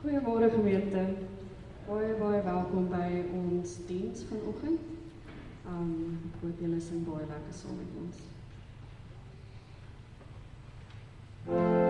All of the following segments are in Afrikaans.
Goeiemôre gemeente. Baie welkom by ons diens vanoggend. Ek hoop julle sing baie lekker saam met ons. Thank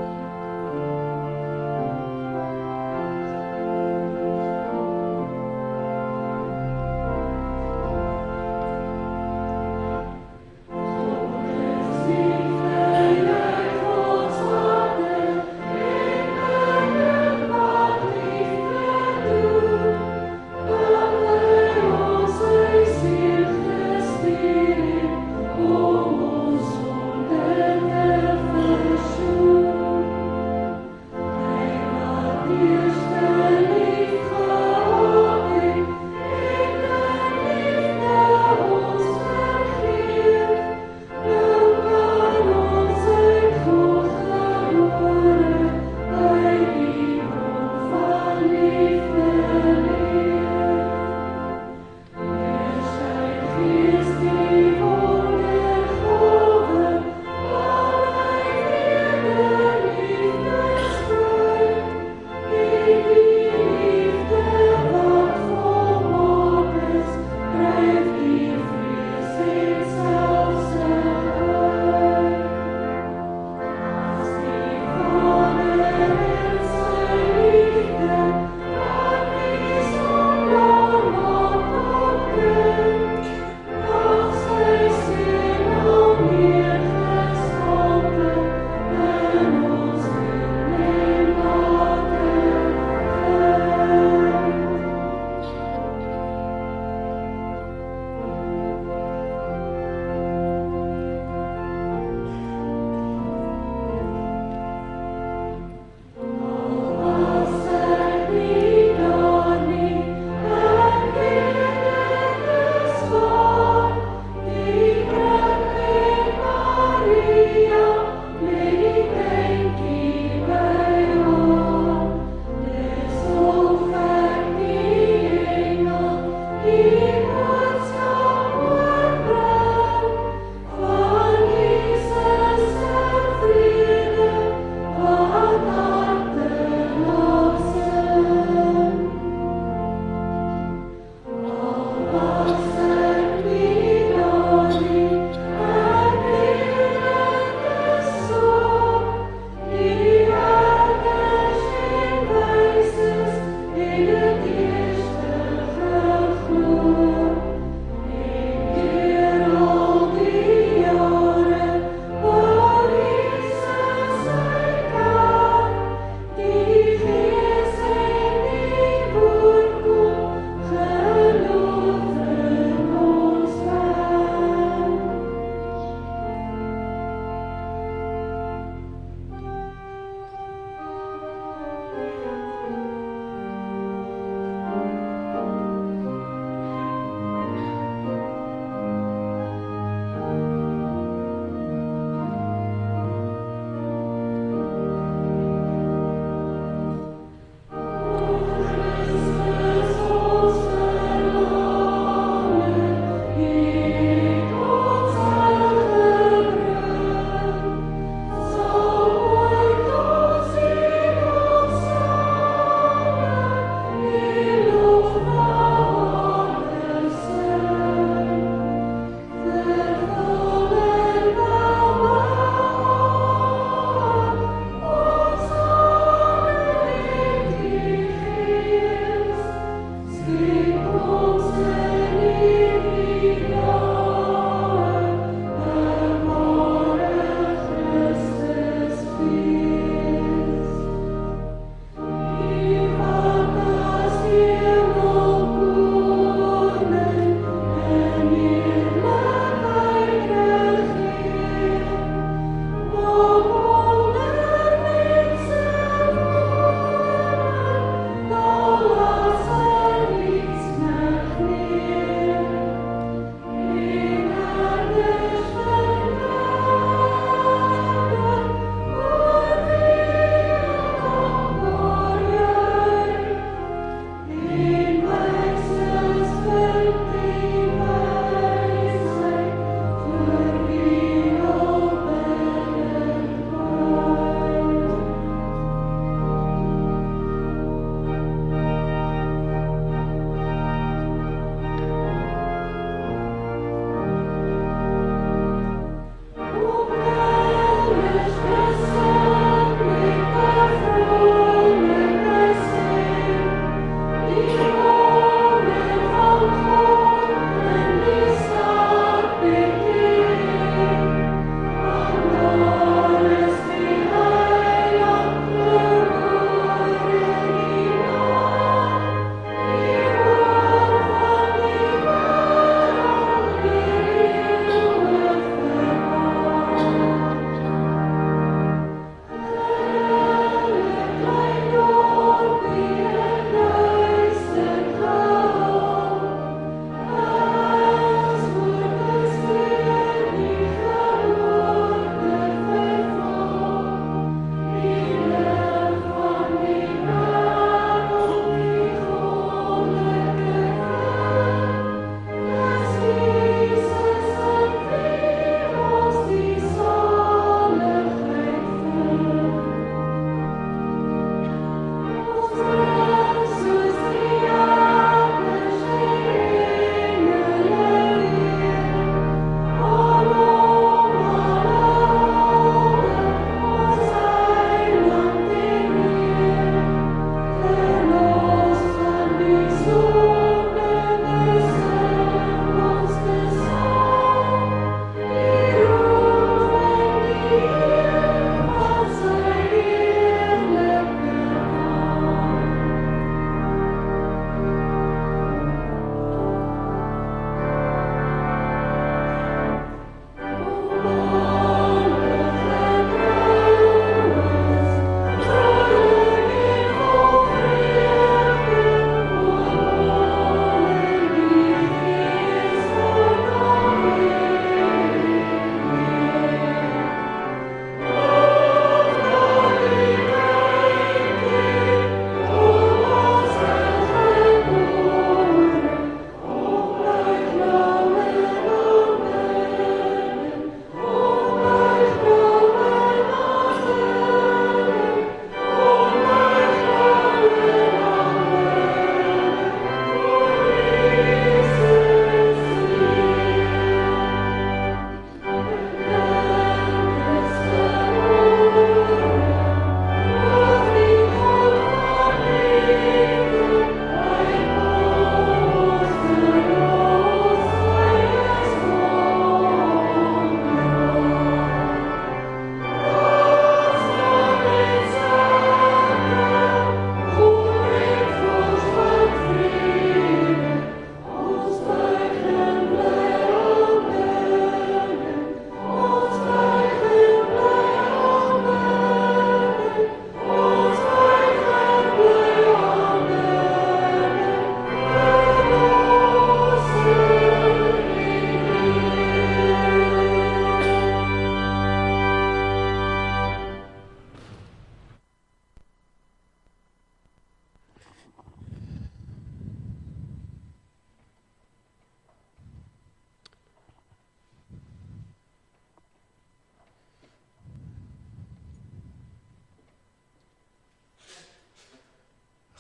you.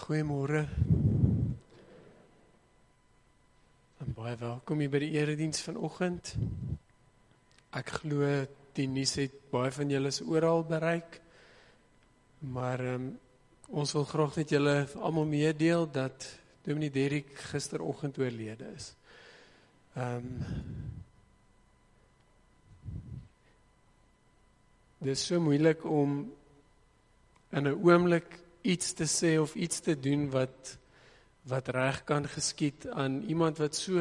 Goeiemôre. En baie welkom hier by die erediens vanoggend. Ek glo die nuus het baie van julle is oral bereik. Maar ons wil graag met julle almal meedeel dat Dominee Derrick gisteroggend oorlede is. Dit is so moeilik om in 'n oomblik iets te sê of iets te doen wat reg kan geskied aan iemand wat so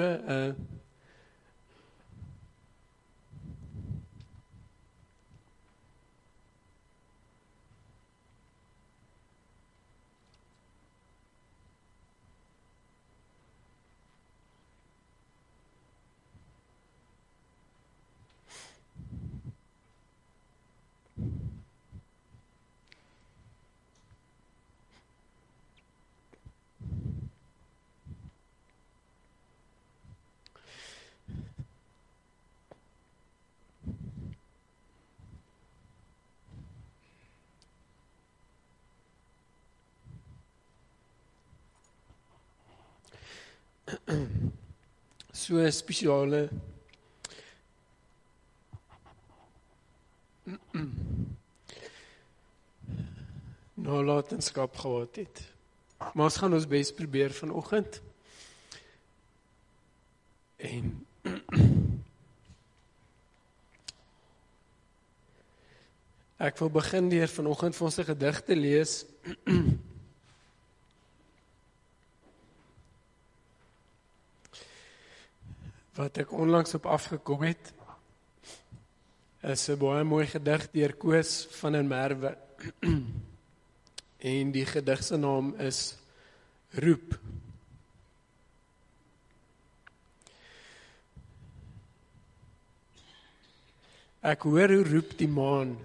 so 'n spesiale nalatenskap gehad het. Maar ons gaan ons bes probeer vanoggend. En ek wil begin deur vanoggend vir ons 'n gedig te lees. Wat ek onlangs op afgekom het, is 'n baie mooi gedig deur Koos van der Merwe. En die gedig se naam is Roep. Ek hoor hoe roep die maan.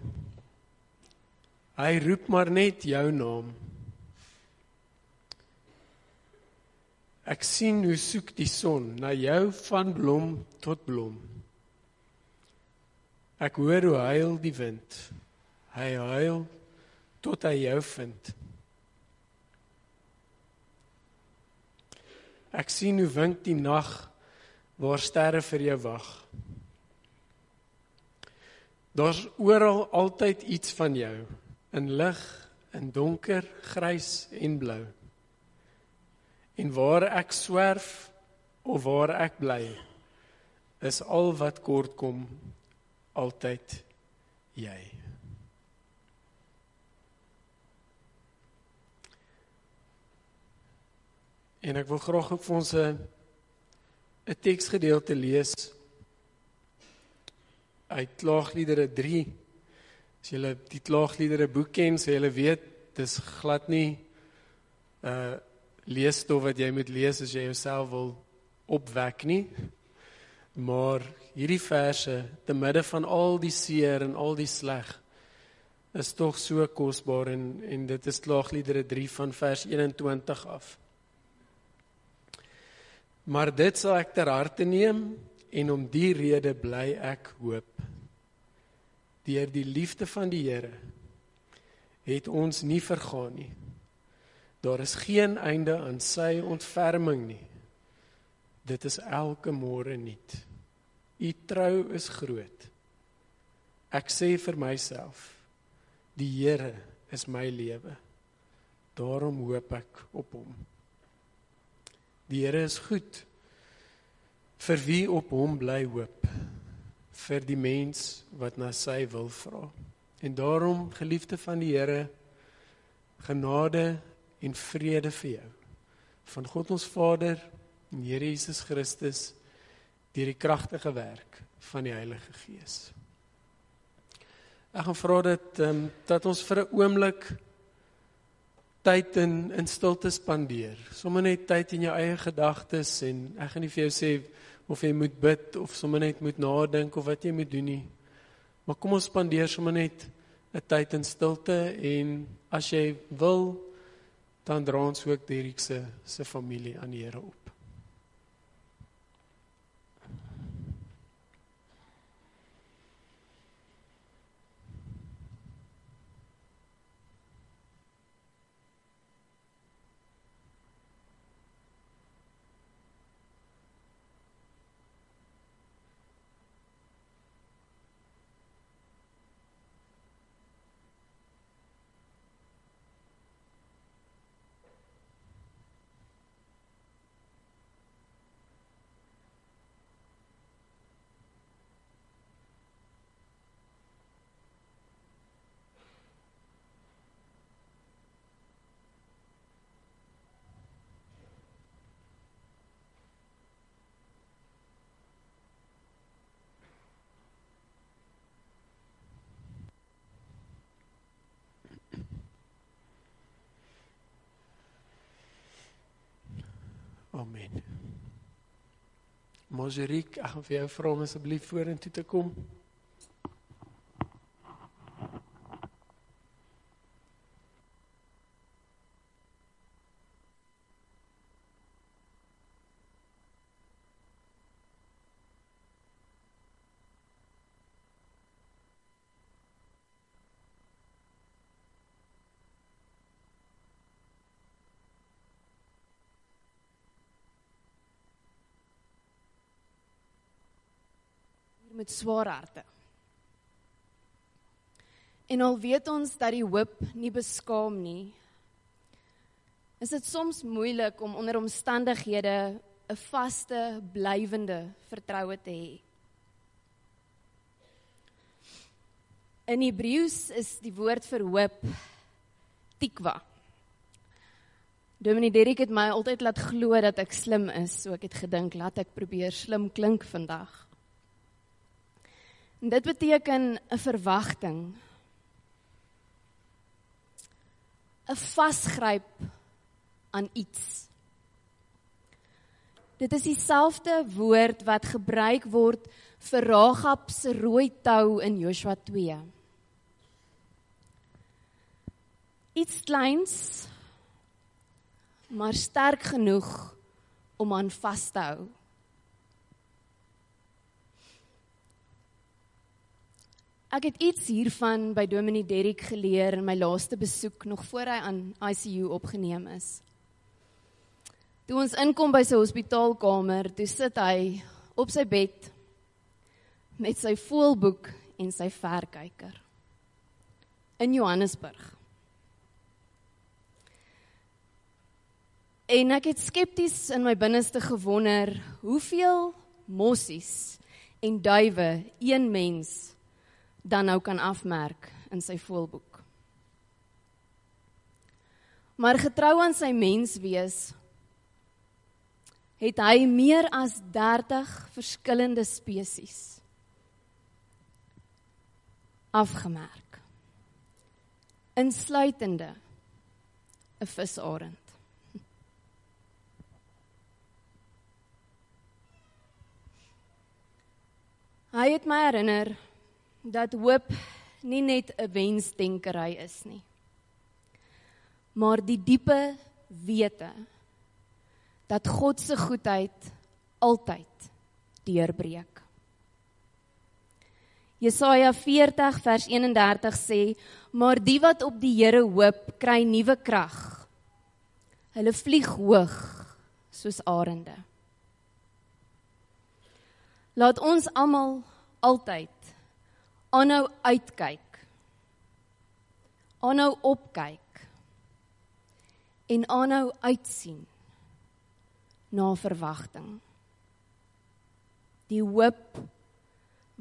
Hy roep maar net jou naam. Ek sien hoe soek die son na jou van blom tot blom. Ek hoor hoe huil die wind. Hy huil tot hy jou vind. Ek sien hoe wink die nag waar sterre vir jou wag. Daar's oral altyd iets van jou, in lig, in donker, grys en blou. En waar ek swerf of waar ek bly, is al wat kort kom, altyd jy. En ek wil graag ook vir ons 'n teksgedeelte lees uit Klaagliedere 3. As julle die Klaagliedere boek ken, sê julle weet, dis glad nie leesstof wat jy moet lees as jy jouself wil opwek nie. Maar hierdie verse, te midde van al die seer en al die sleg, is tog so kosbaar en dit is Klaagliedere 3 van vers 21 af. Maar dit sal ek ter harte neem en om die rede bly ek hoop. Deur die liefde van die Here het ons nie vergaan nie. Daar is geen einde aan sy ontferming nie. Dit is elke môre nuut. U trou is groot. Ek sê vir myself, die Here is my lewe. Daarom hoop ek op hom. Die Here is goed, vir wie op hom bly hoop, vir die mens wat na sy wil vra. En daarom, geliefde van die Here, genade en vrede vir jou, van God ons Vader en Here Jesus Christus, deur die kragtige werk van die Heilige Gees. Ek gaan vra dat ons vir 'n oomblik tyd in stilte spandeer. Sommige net tyd in jou eie gedagtes en ek gaan nie vir jou sê of jy moet bid of sommer net moet nadink of wat jy moet doen nie. Maar kom ons spandeer sommer net 'n tyd in stilte en as jy wil, dan dra ons ook Derrick se familie aan die Here op. Amen. Moseriek, ek gaan vir jou vra om asseblief vorentoe te kom. Met swaar harte. En al weet ons dat die hoop nie beskaam nie, is dit soms moeilik om onder omstandighede 'n vaste, blywende vertroue te hê. In Hebreëus is die woord vir hoop tikwa. Dominee Derrick het my altyd laat glo dat ek slim is, so ek het gedink, laat ek probeer slim klink vandag. En dit beteken 'n verwagting, 'n vasgryp aan iets. Dit is dieselfde woord wat gebruik word vir Rahab se rooi tou in Joshua 2. Iets kleins, maar sterk genoeg om aan vas te hou. Ek het iets hiervan by Dominee Derrick geleer in my laaste besoek, nog voor hy aan ICU opgeneem is. Toe ons inkom by sy hospitaalkamer, toe sit hy op sy bed met sy voëlboek en sy verkyker in Johannesburg. En ek het skepties in my binneste gewonder, hoeveel mossies en duwe een mens dan nou kan afmerk in sy voëlboek. Maar getrou aan sy menswees, het hy meer as 30 verskillende spesies afgemerk, insluitende 'n visarend. Hy het my herinner dat hoop nie net 'n wensdenkery is nie, maar die diepe wete dat God se goedheid altyd deurbreek. Jesaja 40 vers 31 sê, maar die wat op die Here hoop, kry nuwe krag. Hulle vlieg hoog soos arende. Laat ons almal altyd aanhou uitkyk, aanhou opkyk en aanhou uitsien na verwagting. Die hoop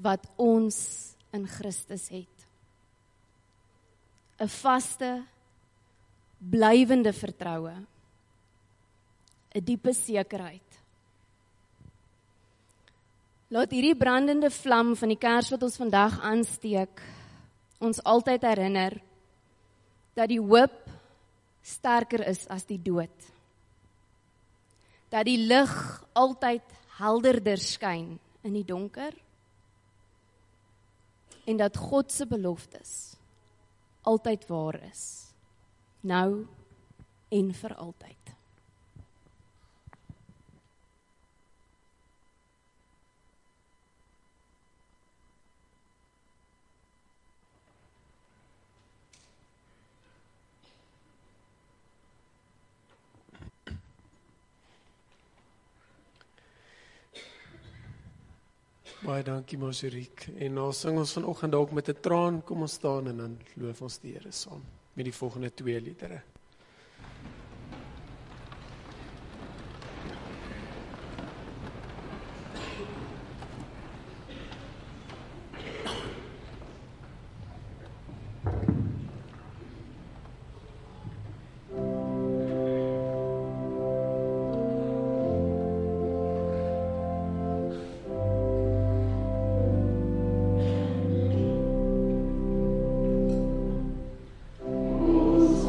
wat ons in Christus het. 'n Vaste, blywende vertroue, 'n diepe sekerheid. Laat hierdie brandende vlam van die kers wat ons vandag aansteek, ons altyd herinner dat die hoop sterker is as die dood. Dat die lig altyd helderder skyn in die donker en dat God se beloftes altyd waar is, nou en vir altyd. Baie dankie Moseriek. En nou sing ons vanoggend dalk met 'n traan, kom ons staan en dan loof ons die Here saam met die volgende 2 liedere.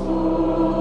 Oh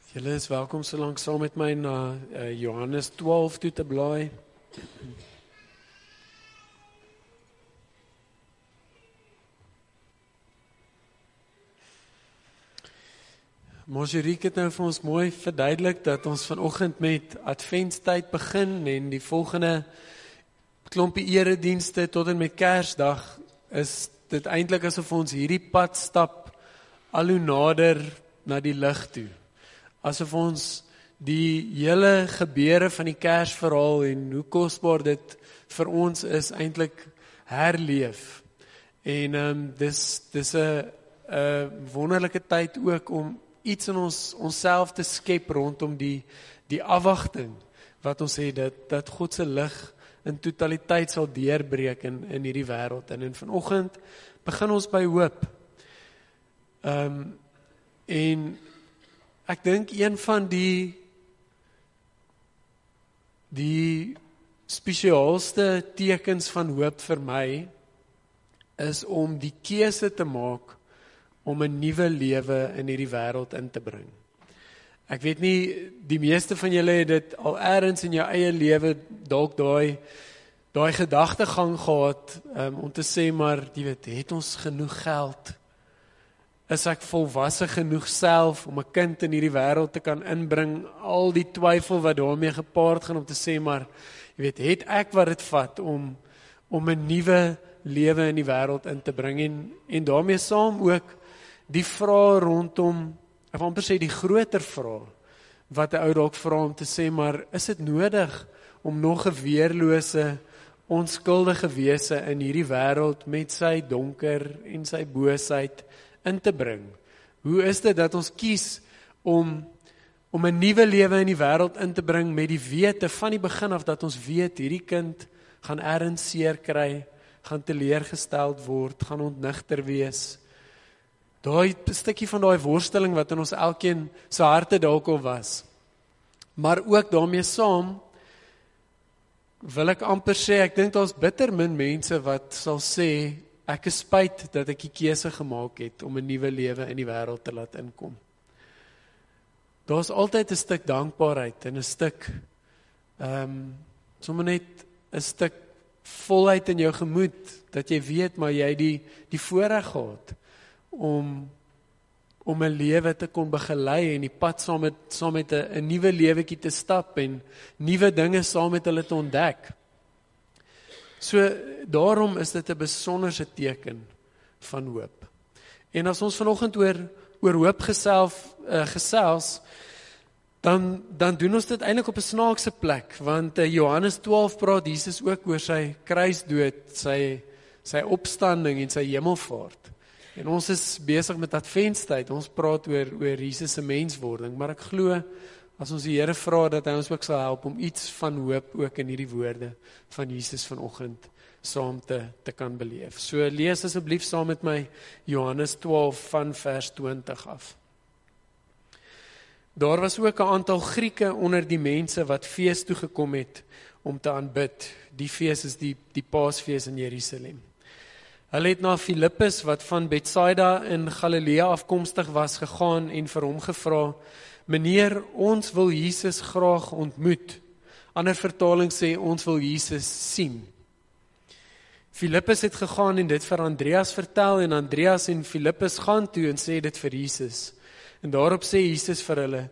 Julle is welkom so lank saam met my na Johannes 12 toe te blaai. Mosjeriek het nou vir ons mooi verduidelik dat ons vanoggend met adventstyd begin en die volgende klompie eredienste tot en met Kersdag is dit eintlik asof ons hierdie pad stap al hoe nader na die lig toe. Asof ons die hele gebeure van die Kersverhaal en hoe kosbaar dit vir ons is eintlik herleef. En dis 'n wonderlike tyd ook om iets in onsself te skep rondom die afwagting wat ons het dat God se lig in totaliteit sal deurbreek in hierdie wêreld. En vanoggend begin ons by hoop. En ek dink een van die spesiaalste tekens van hoop vir my is om die keuse te maak om 'n nuwe lewe in hierdie wêreld in te bring. Ek weet nie, die meeste van julle het dit al eers in jou eie lewe dalk daai gedagtegang gehad om te sê, maar jy weet, het ons genoeg geld? Is ek volwasse genoeg self om 'n kind in hierdie wêreld te kan inbring? Al die twyfel wat daarmee gepaard gaan om te sê, maar jy weet, het ek wat dit vat om 'n nuwe lewe in die wêreld in te bring? En daarmee saam ook die vraag rondom, ek wil amper sê die groter vraag, wat 'n ou dalk vra om te sê, maar is dit nodig om nog 'n weerlose, onskuldige wese in hierdie wêreld met sy donker en sy boosheid in te bring? Hoe is dit dat ons kies om 'n nuwe lewe in die wêreld in te bring met die wete van die begin af dat ons weet hierdie kind gaan ergens seer kry, gaan teleurgesteld word, gaan ontnigter wees? Daai stukkie van daai worsteling wat in ons elkeen se harte dalk al was. Maar ook daarmee saam wil ek amper sê, ek dink daar's bitter min mense wat sal sê, ek is spyt dat ek die keuse gemaak het om 'n nuwe lewe in die wêreld te laat inkom. Daar's altyd 'n stuk dankbaarheid en 'n stuk sommer net 'n stuk volheid in jou gemoed, dat jy weet, maar jy die voorreg gehad om 'n lewe te kon begelei en die pad saam met 'n nuwe lewetjie te stap en nuwe dinge saam met hulle te ontdek. So daarom is dit 'n besonderse teken van hoop. En as ons vanoggend oor hoop gesels, dan doen ons dit eintlik op 'n snaakse plek, want Johannes 12 praat Jesus ook oor sy kruisdood, sy opstanding en sy hemelvaart. En ons is besig met adventstyd, ons praat oor Jesus se menswording, maar ek glo, as ons die Here vra dat hy ons ook sal help om iets van hoop ook in hierdie woorde van Jesus vanoggend saam te kan beleef. So lees asseblief saam met my Johannes 12 van vers 20 af. Daar was ook 'n aantal Grieke onder die mense wat fees toe gekom het om te aanbid. Die fees is die Paasfees in Jerusalem. Hulle het na Filippus wat van Betsaida in Galilea afkomstig was gegaan en vir hom gevra, meneer, ons wil Jesus graag ontmoet. Ander vertaling sê, ons wil Jesus sien. Filippus het gegaan en dit vir Andreas vertel en Andreas en Filippus gaan toe en sê dit vir Jesus. En daarop sê Jesus vir hulle,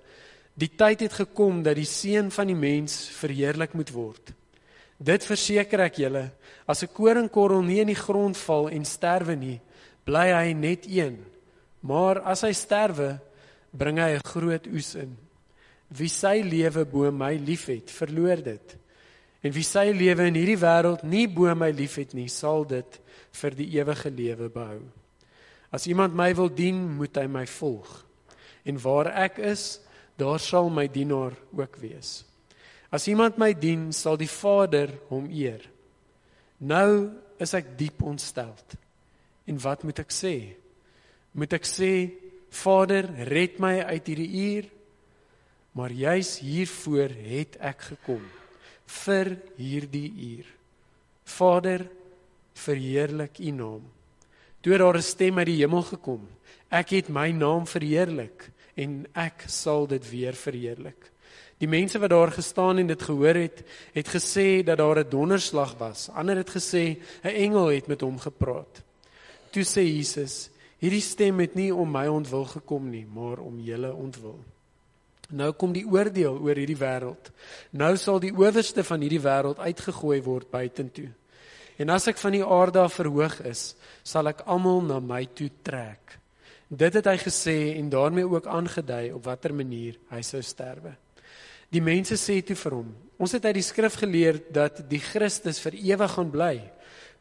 die tyd het gekom dat die seun van die mens verheerlik moet word. Dit verseker ek julle, as 'n koringkorrel nie in die grond val en sterwe nie, bly hy net een. Maar as hy sterwe, bring hy 'n groot oes in. Wie sy lewe bo my liefhet, verloor dit. En wie sy lewe in hierdie wêreld nie bo my liefhet nie, sal dit vir die ewige lewe behou. As iemand my wil dien, moet hy my volg. En waar ek is, daar sal my dienaar ook wees. As iemand my dien, sal die Vader hom eer. Nou is ek diep ontsteld. En wat moet ek sê? Moet ek sê, Vader, red my uit hierdie uur? Maar juis hiervoor het ek gekom, vir hierdie uur. Vader, verheerlik u naam. Toe daar 'n stem uit die hemel gekom, ek het my naam verheerlik en ek sal dit weer verheerlik. Die mense wat daar gestaan en dit gehoor het, het gesê dat daar 'n donderslag was. Ander het gesê 'n engel het met hom gepraat. Toe sê Jesus, hierdie stem het nie om my ontwil gekom nie, maar om julle ontwil. Nou kom die oordeel oor hierdie wêreld. Nou sal die owerste van hierdie wêreld uitgegooi word buitentoe. En as ek van die aarde af verhoog is, sal ek almal na my toe trek. Dit het hy gesê en daarmee ook aangedui op watter manier hy sou sterwe. Die mense sê toe vir hom, ons het uit die skrif geleer dat die Christus vir ewig gaan bly.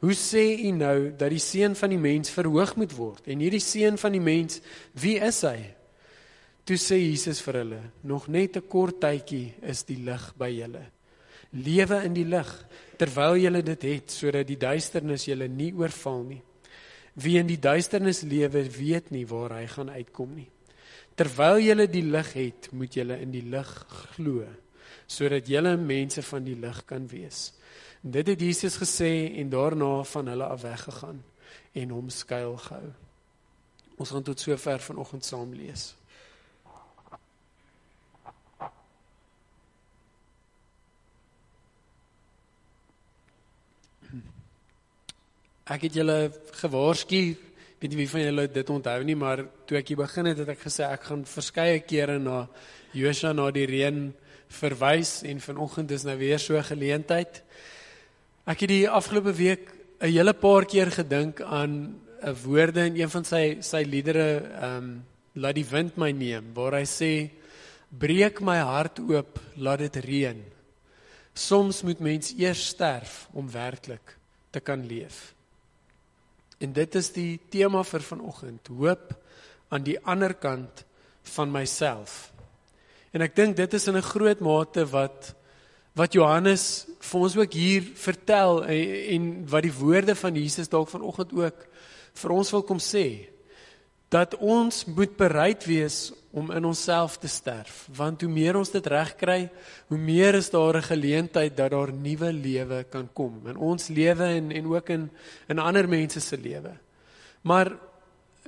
Hoe sê u nou dat die seun van die mens verhoog moet word? En hierdie seun van die mens, wie is hy? Toe sê Jesus vir hulle, nog net 'n kort tydjie is die lig by julle. Lewe in die lig, terwyl julle dit het, sodat die duisternis julle nie oorval nie. Wie in die duisternis lewe, weet nie waar hy gaan uitkom nie. Terwyl julle die lig het, moet julle in die lig glo, sodat julle mense van die lig kan wees. En dit het Jesus gesê en daarna van hulle af weggegaan en hom skuil gehou. Ons gaan tot sover vanoggend saam lees. Ek het julle gewaarsku, weet nie wie van julle dit onthou nie, maar toe ek hier begin het ek gesê ek gaan verskeie kere na Josua na die reën verwys en vanoggend is nou weer so 'n geleentheid. Ek het die afgelope week 'n hele paar keer gedink aan 'n woorde in een van sy liedere, laat die wind my neem, waar hy sê, breek my hart oop, laat dit reën. Soms moet mens eers sterf om werklik te kan leef. En dit is die tema vir vanoggend, hoop aan die ander kant van myself. En ek dink dit is in 'n groot mate wat Johannes vir ons ook hier vertel en wat die woorde van Jesus dalk vanoggend ook vir ons wil kom sê, dat ons moet bereid wees om in onsself te sterf, want hoe meer ons dit reg kry, hoe meer is daar 'n geleentheid dat daar nuwe lewe kan kom, in ons lewe en ook in ander mense se lewe. Maar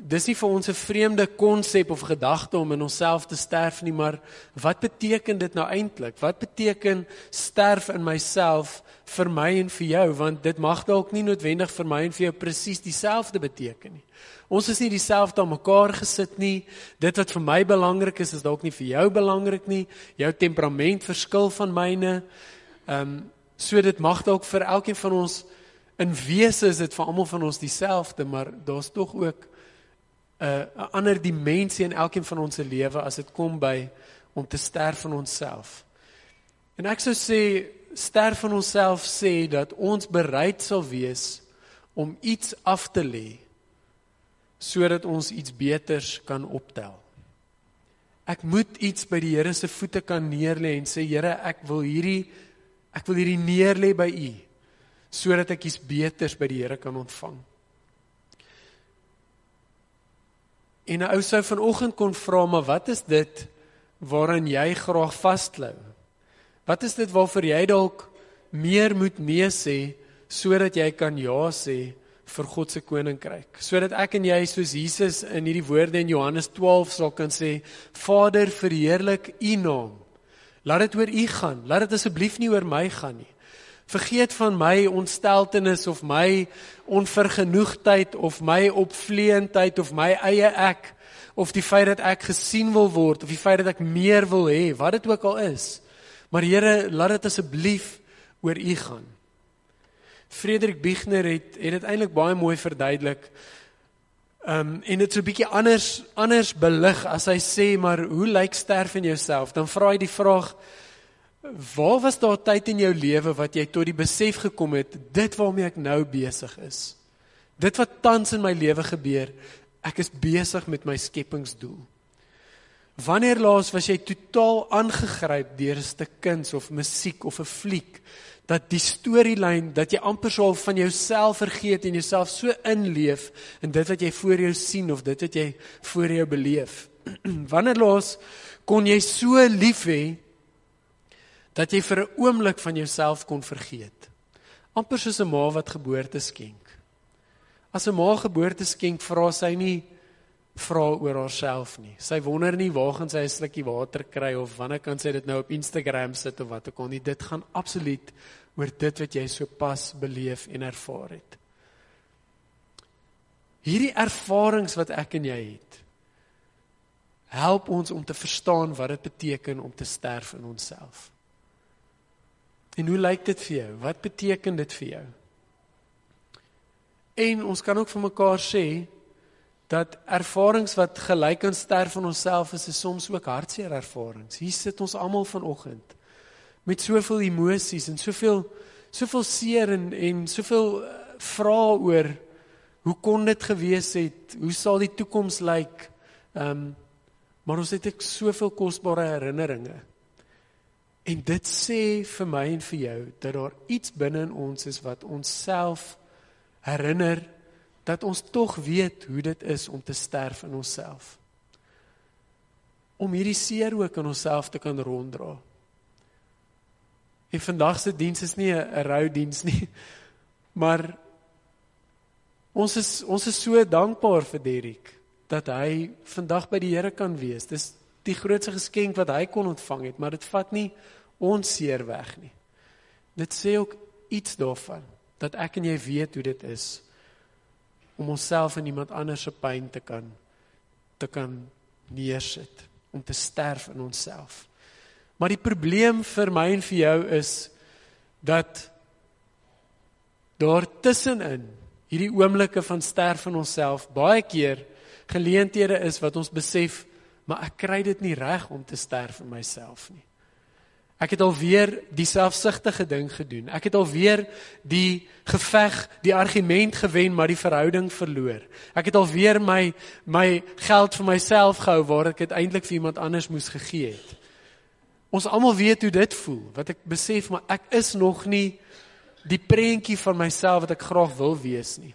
dis nie vir ons 'n vreemde konsep of gedagte om in onsself te sterf nie, maar wat beteken dit nou eintlik? Wat beteken sterf in myself vir my en vir jou? Want dit mag dalk nie noodwendig vir my en vir jou presies dieselfde beteken nie. Ons is nie dieselfde aan mekaar gesit nie. Dit wat vir my belangrik is dalk nie vir jou belangrik nie. Jou temperament verskil van myne. So dit mag dalk vir elkeen van ons, in wese is dit vir almal van ons dieselfde, maar daar's tog ook 'n ander dimensie in elkeen van ons se lewe as dit kom by om te sterf van onsself. En ek sou sê, sterf van onsself sê dat ons bereid sal wees om iets af te lê, sodat ons iets beters kan optel. Ek moet iets by die Here se voete kan neerlê en sê, Here, ek wil hierdie neerlê by U, sodat ek iets beters by die Here kan ontvang. En 'n ou sou vanoggend kon vra, maar wat is dit waaraan jy graag vasklou? Wat is dit waarvoor jy dalk meer moet nee sê, sodat jy kan ja sê vir God se koninkryk? Sodat ek en jy soos Jesus in hierdie woorde in Johannes 12 sal kan sê, Vader, verheerlik U naam. Laat dit oor U gaan, laat dit asseblief nie oor my gaan nie. Vergeet van my ontsteltenis of my onvergenoegdheid of my opvleendheid of my eie ek of die feit dat ek gesien wil word of die feit dat ek meer wil hê, wat dit ook al is. Maar Here, laat dit asseblief oor U gaan. Frederik Buechner het dit eintlik baie mooi verduidelik. En dit so 'n bietjie anders belig as hy sê, maar hoe lyk sterf in jouself? Dan vra hy die vraag, waar was daar tyd in jou lewe wat jy tot die besef gekom het, dit waarmee ek nou besig is? Dit wat tans in my lewe gebeur, ek is besig met my skepingsdoel. Wanneer laas was jy totaal aangegryp deur 'n stuk kuns of musiek of 'n fliek, dat die storielyn, dat jy amper so van jouself vergeet en jouself so inleef in dit wat jy voor jou sien of dit wat jy voor jou beleef? Wanneer laas kon jy so lief hê dat jy vir 'n oomblik van jouself kon vergeet? Amper soos 'n ma wat geboorte skenk. As 'n ma geboorte skenk, vra sy nie, vra oor haarself nie. Sy wonder nie waar gaan sy 'n slukkie water kry of wanneer kan sy dit nou op Instagram sit of wat ook al nie. Dit gaan absoluut oor dit wat jy sopas beleef en ervaar het. Hierdie ervarings wat ek en jy het, help ons om te verstaan wat dit beteken om te sterf in onsself. En hoe lyk dit vir jou? Wat beteken dit vir jou? En ons kan ook vir mekaar sê, dat ervarings wat gelyk aan sterf in onsself is soms ook hartseer ervarings. Hier sit ons almal vanoggend, met soveel emosies en soveel seer en soveel vrae oor, hoe kon dit gewees het, hoe sal die toekoms lyk, maar ons het ook soveel kosbare herinneringe. En dit sê vir my en vir jou, dat daar iets binne in ons is wat ons self herinner, dat ons tog weet hoe dit is om te sterf in onsself. Om hierdie seer ook in onsself te kan ronddra. En vandag se diens is nie 'n roudiens nie, maar ons is so dankbaar vir Derek, dat hy vandag by die Here kan wees. Dis die grootste geskenk wat hy kon ontvang het, maar dit vat nie ons seer weg nie. Dit sê ook iets daarvan, dat ek en jy weet hoe dit is, om onsself en iemand anders se pyn te kan neersit, om te sterf in onsself. Maar die probleem vir my en vir jou is, dat daar tussenin, hierdie oomblikke van sterf in onsself, baie keer geleenthede is wat ons besef, maar ek kry dit nie reg om te sterf in myself nie. Ek het alweer die selfsugtige ding gedoen. Ek het alweer die geveg, die argument gewen, maar die verhouding verloor. Ek het alweer my geld vir myself gehou, waar ek dit eintlik vir iemand anders moes gegee het. Ons almal weet hoe dit voel, wat ek besef, maar ek is nog nie die prentjie van myself wat ek graag wil wees nie.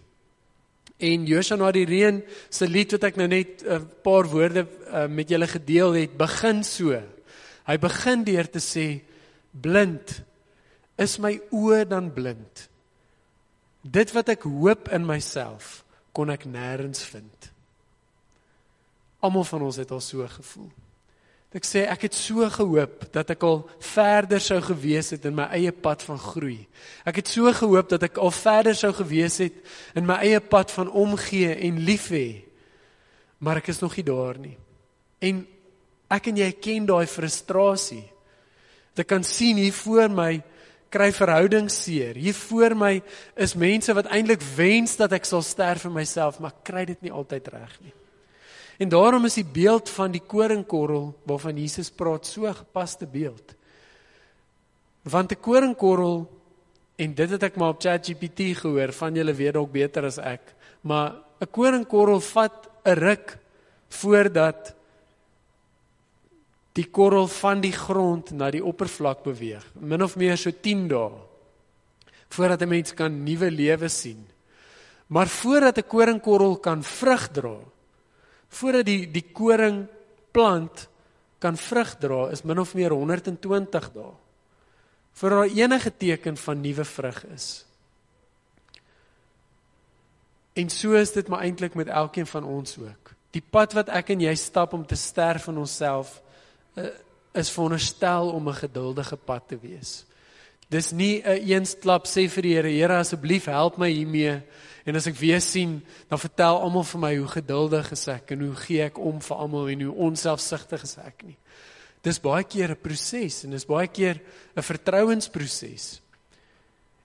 En Joshua Nadireen se lied wat ek nou net 'n paar woorde met julle gedeel het, begin so. Hy begin deur te sê, blind, is my oë dan blind? Dit wat ek hoop in myself, kon ek nêrens vind. Almal van ons het al so gevoel. Ek sê, ek het so gehoop, dat ek al verder sou gewees het in my eie pad van groei. Ek het so gehoop, dat ek al verder sou gewees het in my eie pad van omgee en lief hê. Maar ek is nog nie daar nie. En ek en jy ken daai frustrasie. Ek kan sien hier voor my, kry verhoudings seer. Hier voor my is mense wat eintlik wens dat ek sal sterf in myself, maar ek kry dit nie altyd reg nie. En daarom is die beeld van die koringkorrel, waarvan Jesus praat, so 'n gepaste beeld. Want 'n koringkorrel, en dit het ek maar op ChatGPT gehoor, van julle weet dalk beter as ek, maar 'n koringkorrel vat 'n ruk voordat die korrel van die grond na die oppervlak beweeg. Min of meer so 10 dae, voordat 'n mens kan nuwe lewe sien. Maar voordat 'n koringkorrel kan vrug dra, voordat die koringplant kan vrug dra, is min of meer 120 dae. Voor daar enige teken van nuwe vrug is. En so is dit maar eintlik met elkeen van ons ook. Die pad wat ek en jy stap om te sterf in onsself, is veronderstel om 'n geduldige pad te wees. Dis nie 'n eensklap sê vir die Here, Here asseblief help my hiermee, en as ek weer sien, dan vertel almal vir my hoe geduldig is ek, en hoe gee ek om vir almal, en hoe onselfsugtig is ek nie. Dis baie keer 'n proses, en dis baie keer 'n vertrouensproses.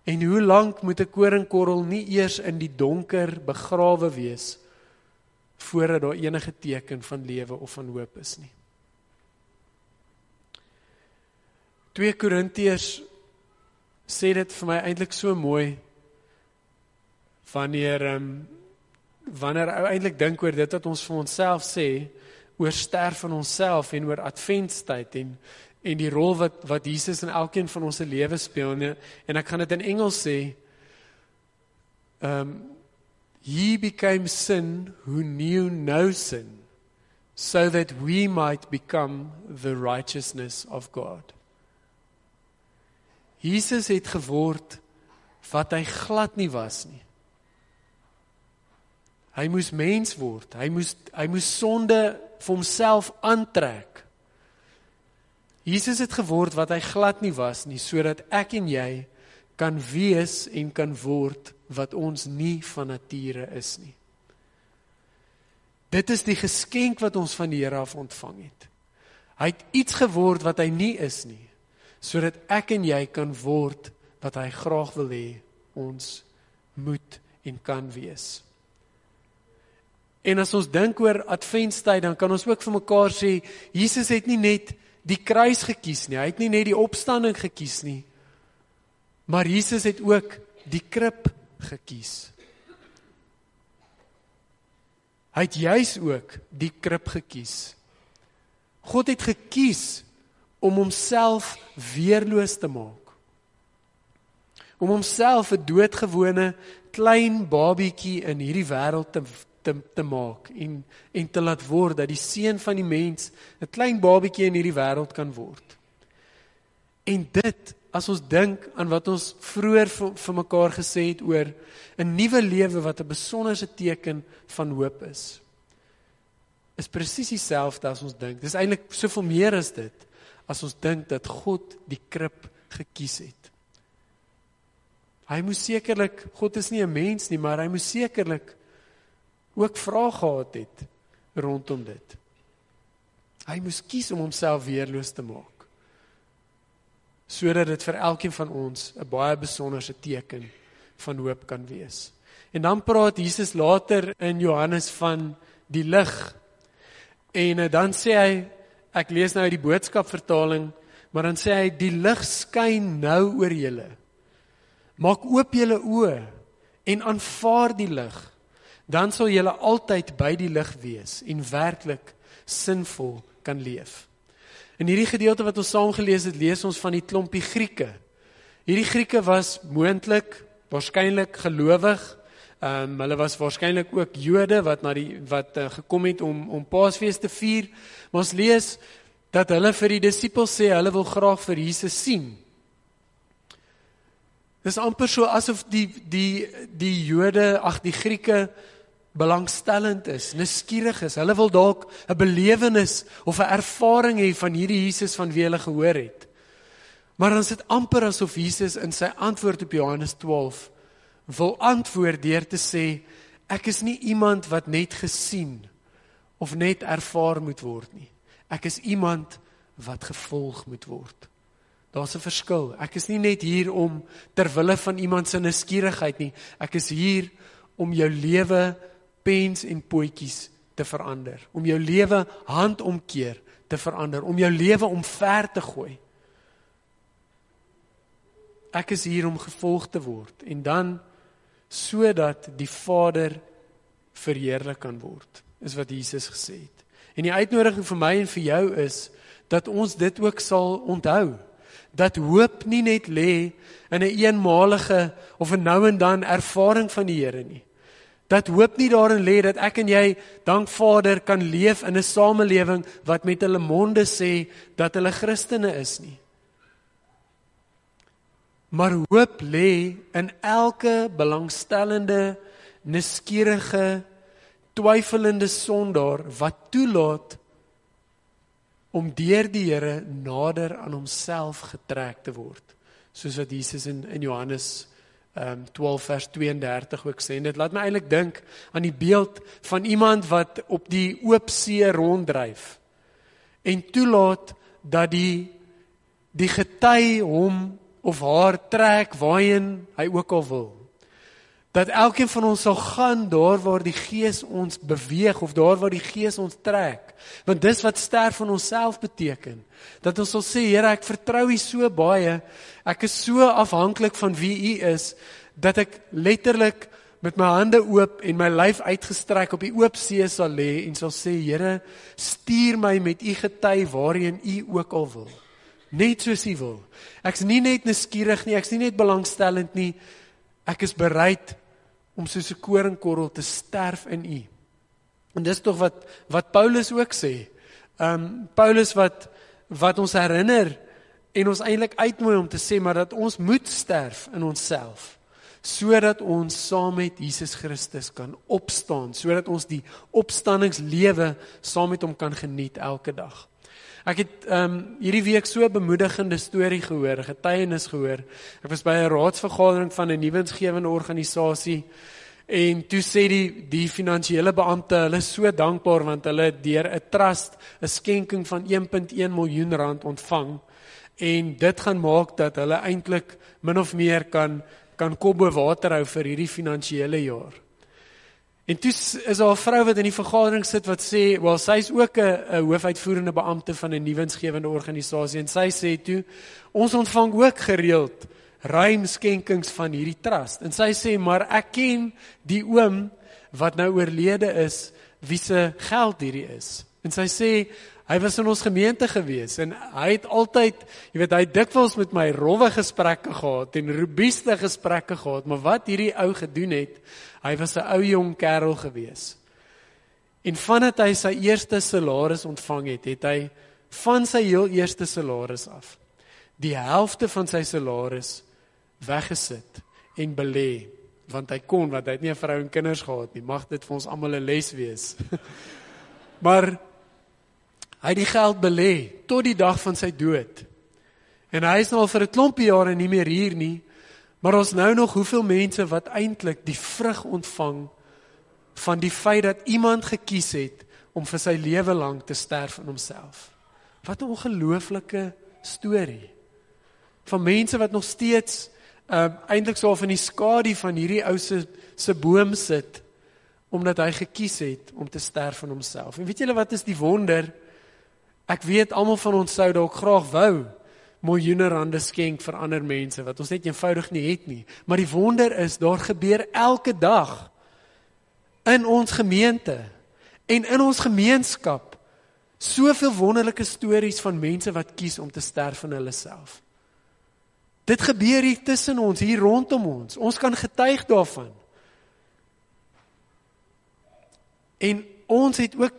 En hoe lank moet 'n koringkorrel nie eers in die donker begrawe wees, voordat daar enige teken van lewe of van hoop is nie. 2 Korintiërs sê dit vir my eintlik so mooi, wanneer ou eintlik dink oor dit wat ons vir onsself sê, oor sterf van onsself en oor adventstyd en die rol wat Jesus in elkeen van ons se lewe speel, en ek gaan dit in Engels sê, He became sin who knew no sin, so that we might become the righteousness of God. Jesus het geword wat hy glad nie was nie. Hy moes mens word. Hy moes sonde vir homself aantrek. Jesus het geword wat hy glad nie was nie, sodat ek en jy kan wees en kan word wat ons nie van nature is nie. Dit is die geskenk wat ons van die Here af ontvang het. Hy het iets geword wat hy nie is nie, sodat ek en jy kan word wat hy graag wil hê ons moet en kan wees. En as ons dink oor adventstyd, dan kan ons ook vir mekaar sê, Jesus het nie net die kruis gekies nie, hy het nie net die opstanding gekies nie, maar Jesus het ook die krib gekies. Hy het juis ook die krib gekies. God het gekies om homself weerloos te maak. Om homself 'n doodgewone klein babietjie in hierdie wêreld te maak en te laat word dat die seun van die mens 'n klein babietjie in hierdie wêreld kan word. En dit, as ons dink aan wat ons vroeër vir mekaar gesê het oor 'n nuwe lewe wat 'n besonderse teken van hoop is presies dieselfde as ons dink. Dis eintlik soveel meer as dit, as ons dink dat God die krib gekies het. Hy moes sekerlik, God is nie 'n mens nie, maar hy moes sekerlik ook vrae gehad het rondom dit. Hy moes kies om homself weerloos te maak, sodat dit vir elkeen van ons 'n baie besonderse teken van hoop kan wees. En dan praat Jesus later in Johannes van die lig. En dan sê hy, ek lees nou uit die boodskapvertaling, maar dan sê hy, die lig skyn nou oor julle. Maak oop julle oë en aanvaar die lig. Dan sal julle altyd by die lig wees en werklik sinvol kan leef. In hierdie gedeelte wat ons saam gelees het, lees ons van die klompie Grieke. Hierdie Grieke was moontlik, waarskynlik gelowig. Hulle was waarskynlik ook Jode wat gekom het om Paasfees te vier. Maar ons lees dat hulle vir die disippels sê, hulle wil graag vir Jesus sien. Dis amper so asof die Jode, die Grieke belangstellend is, nuuskierig is. Hulle wil dalk 'n belewenis of 'n ervaring hê van hierdie Jesus van wie hulle gehoor het. Maar dan is dit amper asof Jesus in sy antwoord op Johannes 12 wil antwoord deur te sê, ek is nie iemand wat net gesien of net ervaar moet word nie. Ek is iemand wat gevolg moet word. Daar's 'n verskil. Ek is nie net hier om ter wille van iemand se nuuskierigheid nie. Ek is hier om jou lewe pens en potjies te verander. Om jou lewe handomkeer te verander. Om jou lewe omver te gooi. Ek is hier om gevolg te word. En dan sodat die Vader verheerlik kan word, is wat Jesus gesê het. En die uitnodiging vir my en vir jou is, dat ons dit ook sal onthou. Dat hoop nie net lê in 'n eenmalige of 'n nou en dan ervaring van die Here nie. Dat hoop nie daarin lê dat ek en jy, dank Vader, kan leef in 'n samelewing wat met hulle monde sê dat hulle Christene is nie. Maar hoop lê in elke belangstellende, nuuskierige, twyfelende sondaar wat toelaat om deur die Here nader aan homself getrek te word. Soos wat Jesus in Johannes 12 vers 32 ook sê. En dit laat my eintlik dink aan die beeld van iemand wat op die oop see ronddryf en toelaat dat die gety hom of haar trek waarheen hy ook al wil. Dat elkeen van ons sal gaan daar waar die Gees ons beweeg of daar waar die Gees ons trek. Want dis wat sterf van onsself beteken. Dat ons sal sê, Here, ek vertrou U so baie, ek is so afhanklik van wie U is, dat ek letterlik met my hande oop en my lyf uitgestrek op die oop see sal lê en sal sê, Here, stuur my met U gety waarheen U ook al wil. Net soos U wil. Ek's nie net nuuskierig nie, ek's nie net belangstellend nie, ek is bereid om soos 'n koringkorrel te sterf in U. En dis tog wat Paulus ook sê. Paulus wat ons herinner en ons eintlik uitnooi om te sê, maar dat ons moet sterf in onsself, sodat ons saam met Jesus Christus kan opstaan, sodat ons die opstandingslewe saam met hom kan geniet elke dag. Ek het hierdie week so 'n bemoedigende storie gehoor, 'n getuienis gehoor. Ek was by 'n raadsvergadering van 'n nuwensgewende organisasie en toe sê die finansiële beampte, hulle is so dankbaar want hulle deur 'n trust 'n skenking van 1.1 miljoen rand ontvang en dit gaan maak dat hulle eintlik min of meer kan kop bo water hou vir hierdie finansiële jaar. En toe is daar 'n vrou wat in die vergadering sit wat sê, wel sy is ook 'n hoofuitvoerende beampte van 'n nuwensgewende organisasie en sy sê toe, ons ontvang ook gereeld ruim skenkings van hierdie trust. En sy sê, maar ek ken die oom wat nou oorlede is, wie se geld hierdie is. En sy sê, hy was in ons gemeente gewees en hy het altyd, jy weet, hy het dikwels met my rowwe gesprekke gehad en robuuste gesprekke gehad, maar wat hierdie ou gedoen het, hy was 'n ou jong kerel gewees. En vandat hy sy eerste salaris ontvang het, het hy van sy heel eerste salaris af, die helfte van sy salaris weggesit en belê, want hy het nie 'n vrou en kinders gehad nie, mag dit vir ons almal 'n les wees. Maar hy het die geld belê tot die dag van sy dood. En hy is nou al vir 'n klompie jare nie meer hier nie, maar ons nou nog hoeveel mense wat eintlik die vrug ontvang van die feit dat iemand gekies het om vir sy lewe lank te sterf in homself. Wat 'n ongelooflike storie. Van mense wat nog steeds eintlik so in die skadu van hierdie ou se boom sit, omdat hy gekies het om te sterf in homself. En weet julle wat is die wonder? Ek weet almal van ons sou dalk graag wou miljoene rande skenk vir ander mense wat ons net eenvoudig nie het nie. Maar die wonder is, daar gebeur elke dag in ons gemeente en in ons gemeenskap soveel wonderlike stories van mense wat kies om te sterf in hulle self. Dit gebeur hier tussen ons, hier rondom ons. Ons kan getuig daarvan. En ons het ook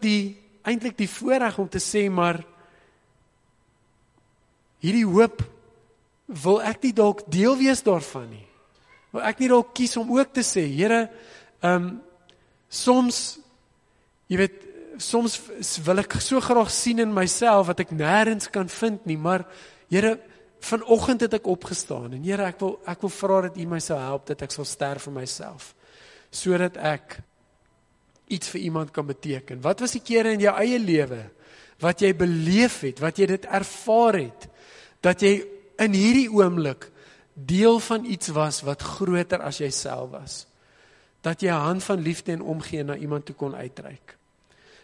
eintlik die voorreg om te sê, maar hierdie hoop wil ek nie dalk deel wees daarvan nie. Wil ek nie dalk kies om ook te sê, Here, soms, jy weet, soms wil ek so graag sien in myself wat ek nêrens kan vind nie, maar Here, vanoggend het ek opgestaan en Here, ek wil vra dat U my sal help dat ek sal sterf vir myself, sodat ek iets vir iemand kan beteken. Wat was die kere in jou eie lewe wat jy beleef het, wat jy dit ervaar het, dat jy in hierdie oomblik deel van iets was wat groter as jouself was? Dat jy 'n hand van liefde en omgee na iemand toe kon uitreik.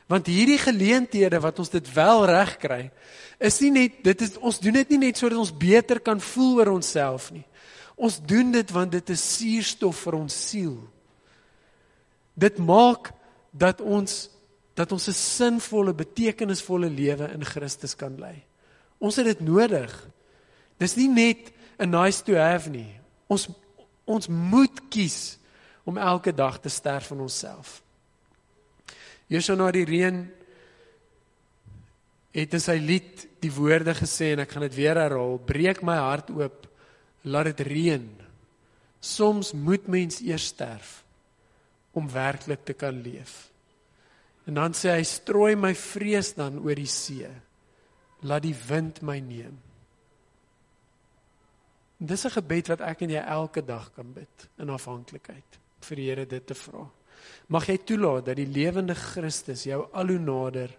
Want hierdie geleenthede wat ons dit wel reg kry, is nie net, ons doen dit nie net sodat ons beter kan voel oor onsself nie. Ons doen dit want dit is suurstof vir ons siel. Dit maak dat ons 'n sinvolle, betekenisvolle lewe in Christus kan lei. Ons het dit nodig. Dis nie net 'n nice to have nie. Ons moet kies om elke dag te sterf van onsself. Joshua na die reën het in sy lied die woorde gesê, en ek gaan dit weer herhaal, breek my hart oop, laat dit reën. Soms moet mens eers sterf om werklik te kan leef. En dan sê hy, strooi my vrees dan oor die see, laat die wind my neem. En dis 'n gebed wat ek en jy elke dag kan bid, in afhanklikheid, vir die Here dit te vra. Mag jy toelaat dat die lewende Christus jou al hoe nader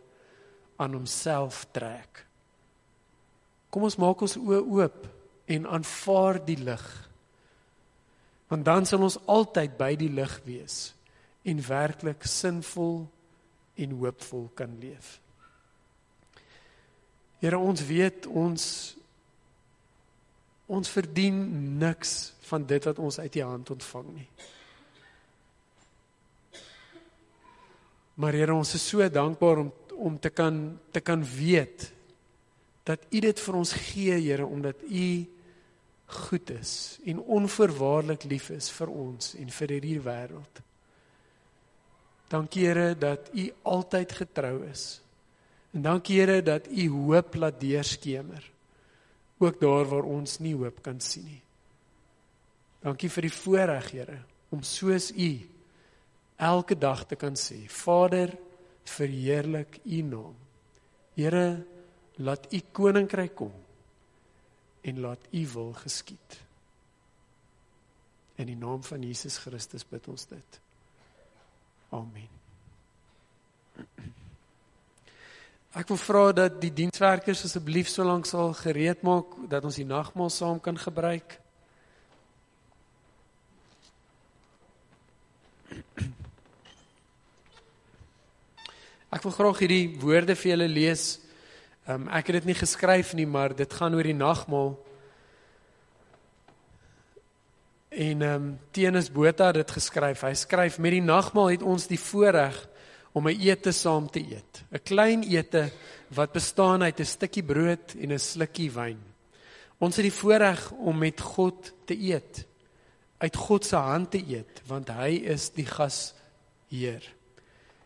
aan homself trek. Kom ons maak ons oë oop en aanvaar die lig. Want dan sal ons altyd by die lig wees en werklik sinvol en hoopvol kan leef. Here, ons weet ons verdien niks van dit wat ons uit U hand ontvang nie. Maar Here, ons is so dankbaar om te kan weet dat U dit vir ons gee, Here, omdat U goed is en onvoorwaardelik lief is vir ons en vir hierdie wêreld. Dankie, Here, dat U altyd getrou is. En dankie, Here, dat U hoop laat deurskemer, ook daar waar ons nie hoop kan sien nie. Dankie vir die voorreg, Here, om soos U elke dag te kan sê, Vader, verheerlik U naam. Here, laat U koninkryk kom en laat U wil geskied. In die naam van Jesus Christus bid ons dit. Amen. Ek wil vra dat die dienswerkers asseblief so lank sal gereed maak, dat ons die nagmaal saam kan gebruik. Ek wil graag hierdie woorde vir julle lees. Ek het dit nie geskryf nie, maar dit gaan oor die nagmaal. En Teenus Botha het dit geskryf. Hy skryf, met die nagmaal het ons die voorreg om 'n ete saam te eet. 'n Klein ete wat bestaan uit 'n stukkie brood en 'n slukkie wyn. Ons het die voorreg om met God te eet, uit God se hand te eet, want hy is die gasheer.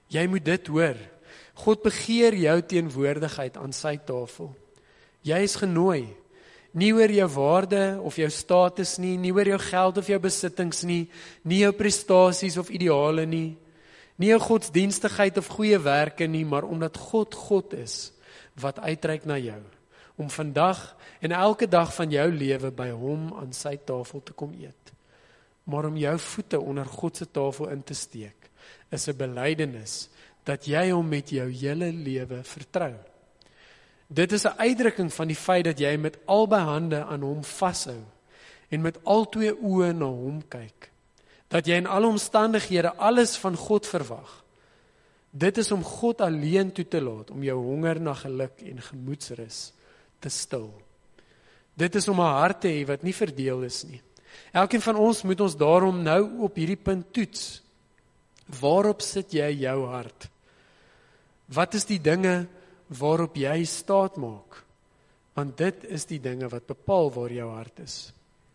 Jy moet dit hoor. God begeer jou teenwoordigheid aan sy tafel. Jy is genooi, nie oor jou waarde of jou status nie oor jou geld of jou besittings nie jou prestasies of ideale nie jou godsdienstigheid of goeie werke nie, maar omdat God God is, wat uitreik na jou, om vandag en elke dag van jou lewe by hom aan sy tafel te kom eet. Maar om jou voete onder God se tafel in te steek, is 'n belydenis dat jy hom met jou hele lewe vertrou. Dit is 'n uitdrukking van die feit dat jy met albei hande aan hom vashou en met al twee oë na hom kyk. Dat jy in alle omstandighede alles van God verwag. Dit is om God alleen toe te laat om jou honger na geluk en gemoedsrus te stil. Dit is om 'n hart te hê wat nie verdeel is nie. Elkeen van ons moet ons daarom nou op hierdie punt toets. Waarop sit jy jou hart? Wat is die dinge waarop jy staat maak? Want dit is die dinge wat bepaal waar jou hart is.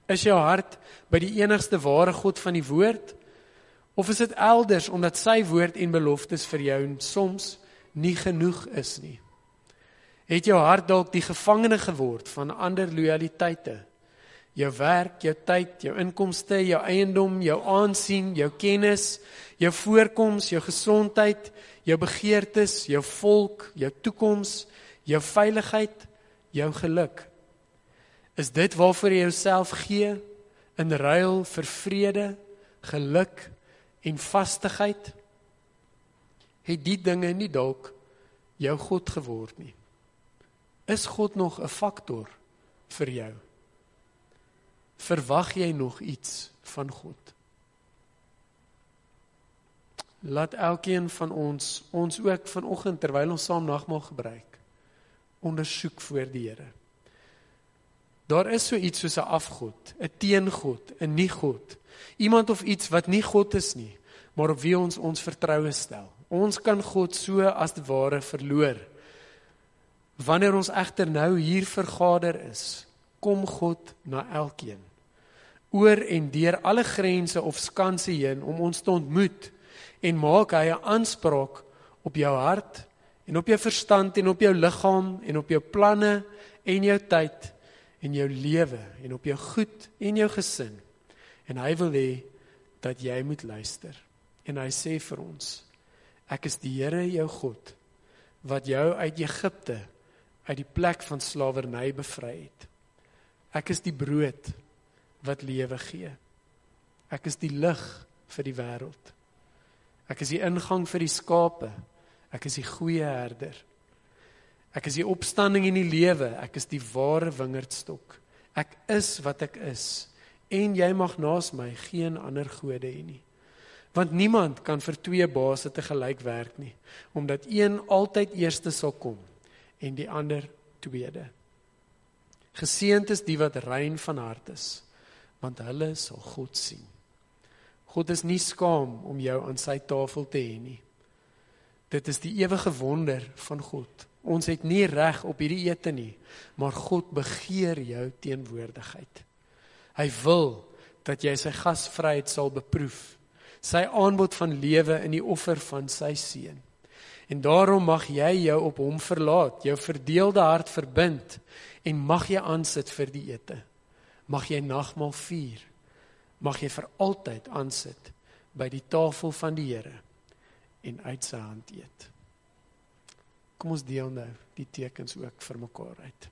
Is jou hart by die enigste ware God van die woord? Of is dit elders omdat sy woord en beloftes vir jou soms nie genoeg is nie? Het jou hart dalk die gevangene geword van ander loyaliteite? Jou werk, jou tyd, jou inkomste, jou eiendom, jou aansien, jou kennis, jou voorkoms, jou gesondheid, jou begeertes, jou volk, jou toekoms, jou veiligheid, jou geluk. Is dit waarvoor jy jouself gee in ruil vir vrede, geluk en vastigheid? Het die dinge nie dalk jou God geword nie? Is God nog 'n faktor vir jou? Verwag jy nog iets van God? Laat elkeen van ons ook vanoggend, terwyl ons saam nagmaal gebruik, ondersoek voor die Here. Daar is so iets soos 'n afgod, 'n teengod, 'n nie-God. Iemand of iets wat nie God is nie, maar op wie ons ons vertroue stel. Ons kan God so as te ware verloor. Wanneer ons egter nou hier vergader is, kom God na elkeen, oor en deur alle grense of skanse heen om ons te ontmoet, en maak hy 'n aanspraak op jou hart, en op jou verstand, en op jou liggaam, en op jou planne, en jou tyd, en jou lewe, en op jou goed, en jou gesin. En hy wil hê dat jy moet luister. En hy sê vir ons, ek is die Here jou God, wat jou uit Egipte, uit die plek van slawerny bevry het. Ek is die brood wat lewe gee. Ek is die lig vir die wêreld. Ek is die ingang vir die skape. Ek is die goeie herder. Ek is die opstanding en die lewe. Ek is die ware wingerdstok. Ek is wat ek is. En jy mag naas my geen ander gode hê nie. Want niemand kan vir twee baase te gelyk werk nie, omdat een altyd eerste sal kom en die ander tweede. Geseënd is die wat rein van hart is, want hulle sal God sien. God is nie skaam om jou aan sy tafel te hê nie. Dit is die ewige wonder van God. Ons het nie reg op hierdie ete nie, maar God begeer jou teenwoordigheid. Hy wil dat jy sy gasvryheid sal beproef, sy aanbod van lewe in die offer van sy seun. En daarom mag jy jou op hom verlaat, jou verdeelde hart verbind, en mag jy aansit vir die ete. Mag jy nagmaal vier, mag jy vir altyd aansit by die tafel van die Here en uit sy hand eet. Kom ons deel nou die tekens ook vir mekaar uit.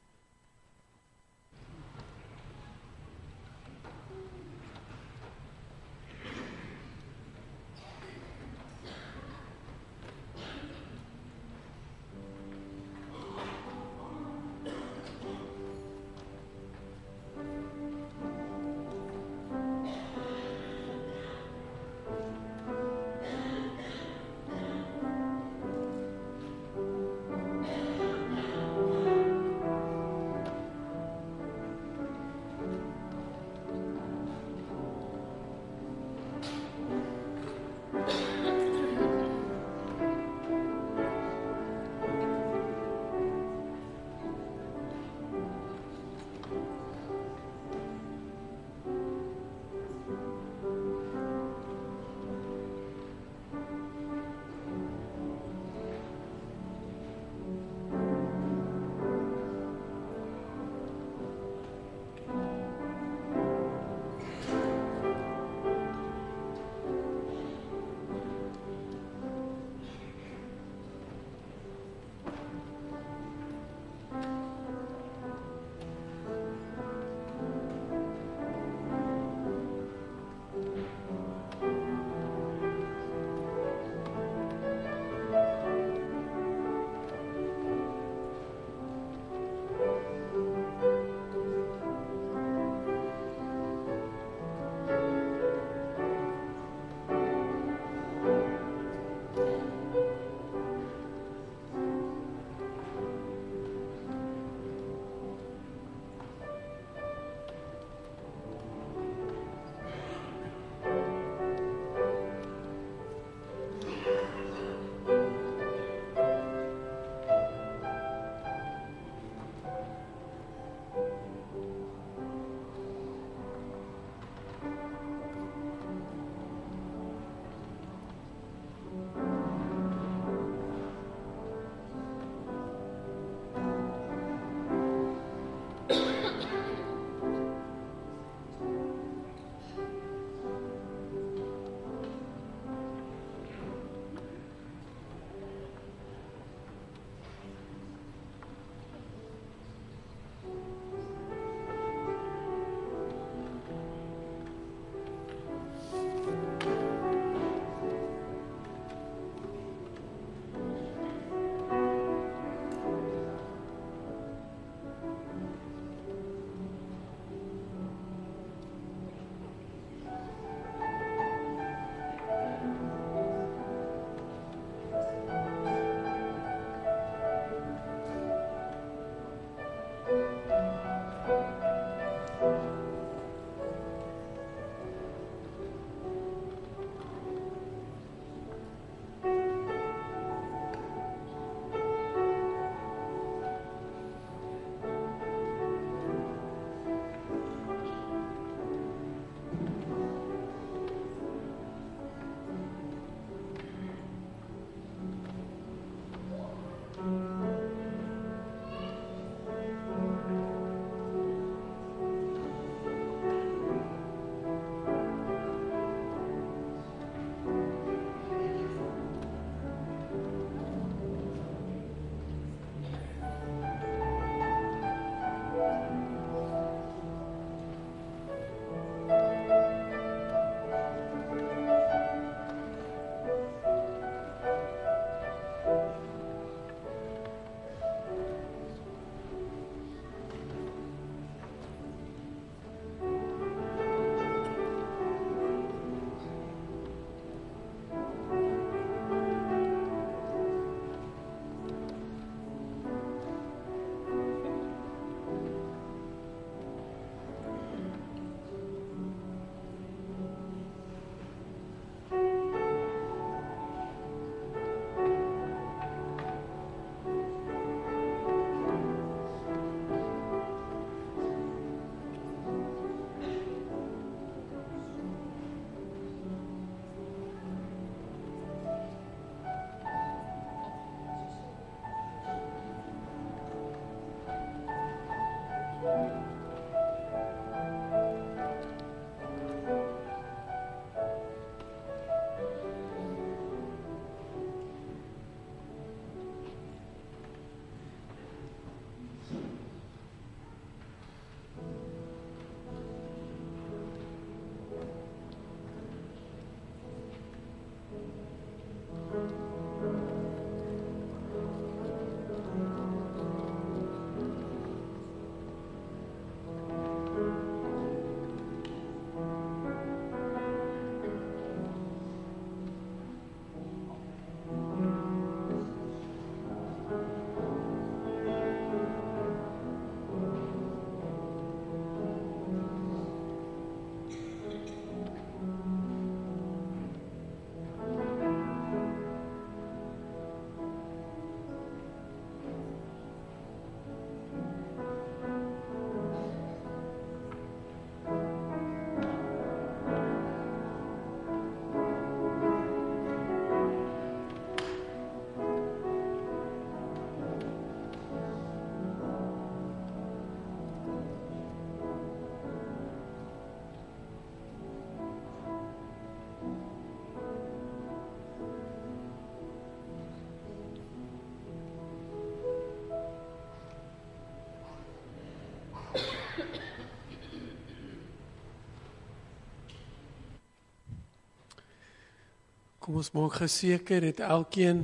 Kom ons maak geseker het elkeen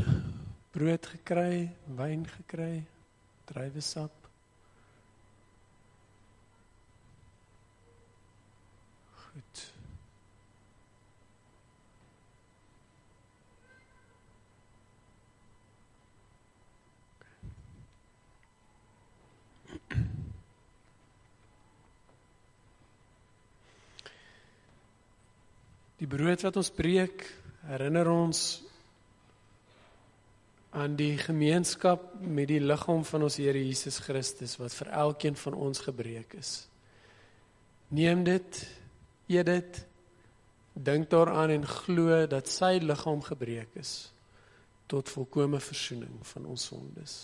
brood gekry, wyn gekry, druiwesap. Goed. Die brood wat ons breek, herinner ons aan die gemeenskap met die liggaam van ons Here Jesus Christus, wat vir elkeen van ons gebreek is. Neem dit, eet dit, dink daaraan en glo dat sy liggaam gebreek is, tot volkome versoening van ons sondes.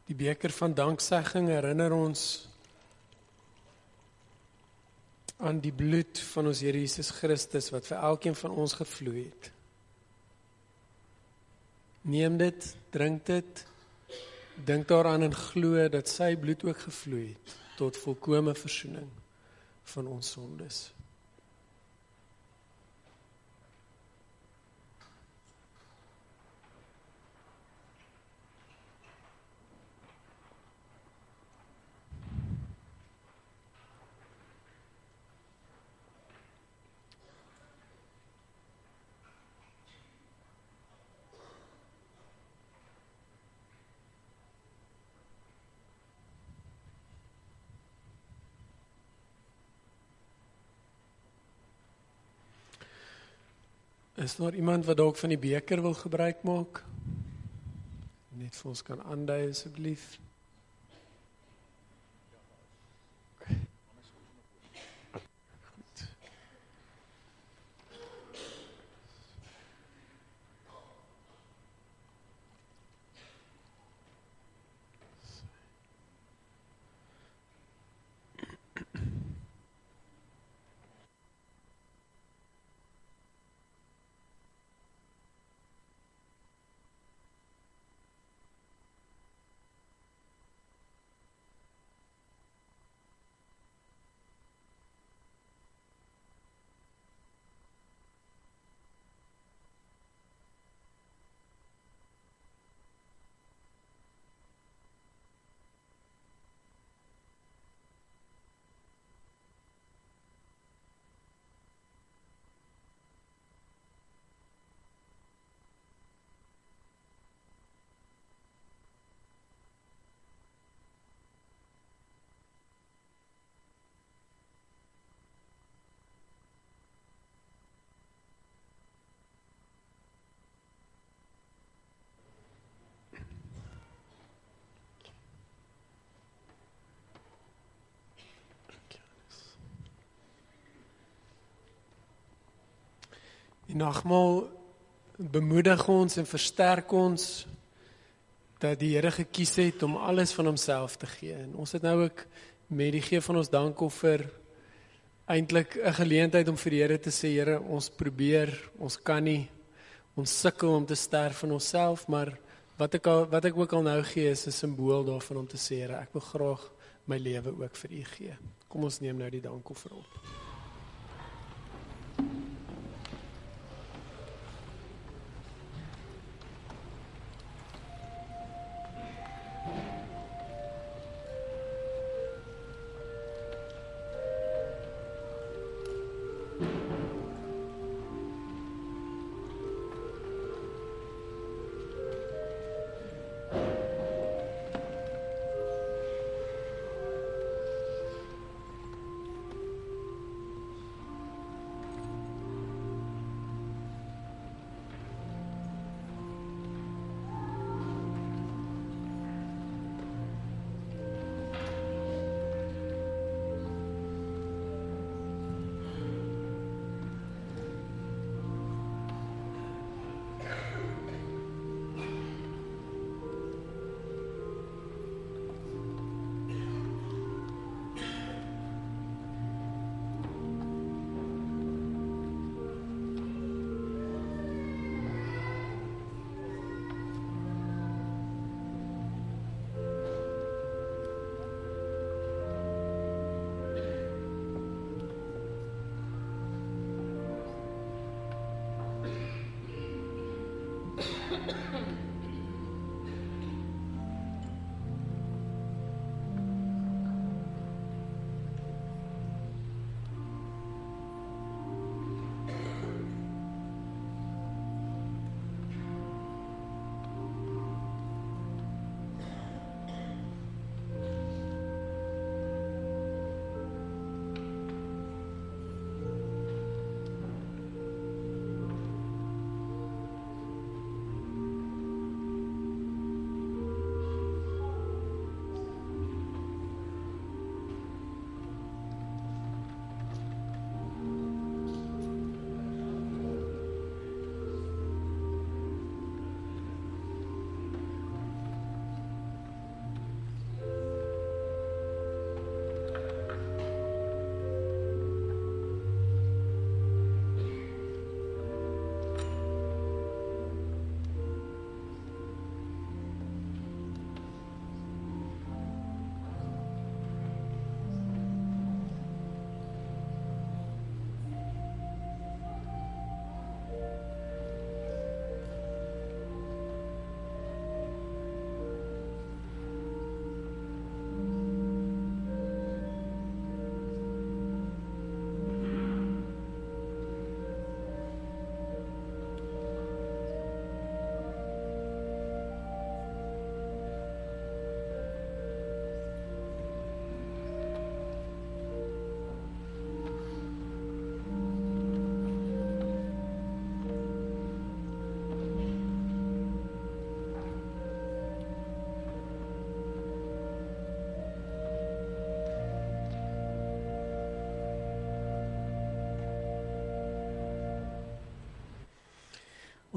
Die beker van danksegging herinner ons aan die bloed van ons Here Jesus Christus wat vir elkeen van ons gevloei het. Neem dit, drink dit, dink daaraan en glo dat sy bloed ook gevloei het tot volkome versoening van ons sondes. Is daar iemand wat dalk van die beker wil gebruik maak? Net vir ons kan aandui asseblief. Goed. Die nagmaal bemoedig ons en versterk ons dat die Here gekies het om alles van homself te gee. En ons het nou ook met die gee van ons dankoffer eintlik 'n geleentheid om vir die Here te sê, Here, ons probeer, ons kan nie, ons sukkel om te sterf van onsself, maar wat ek ook al nou gee is 'n simbool daarvan om te sê, Here, ek wil graag my lewe ook vir U gee. Kom ons neem nou die dankoffer op.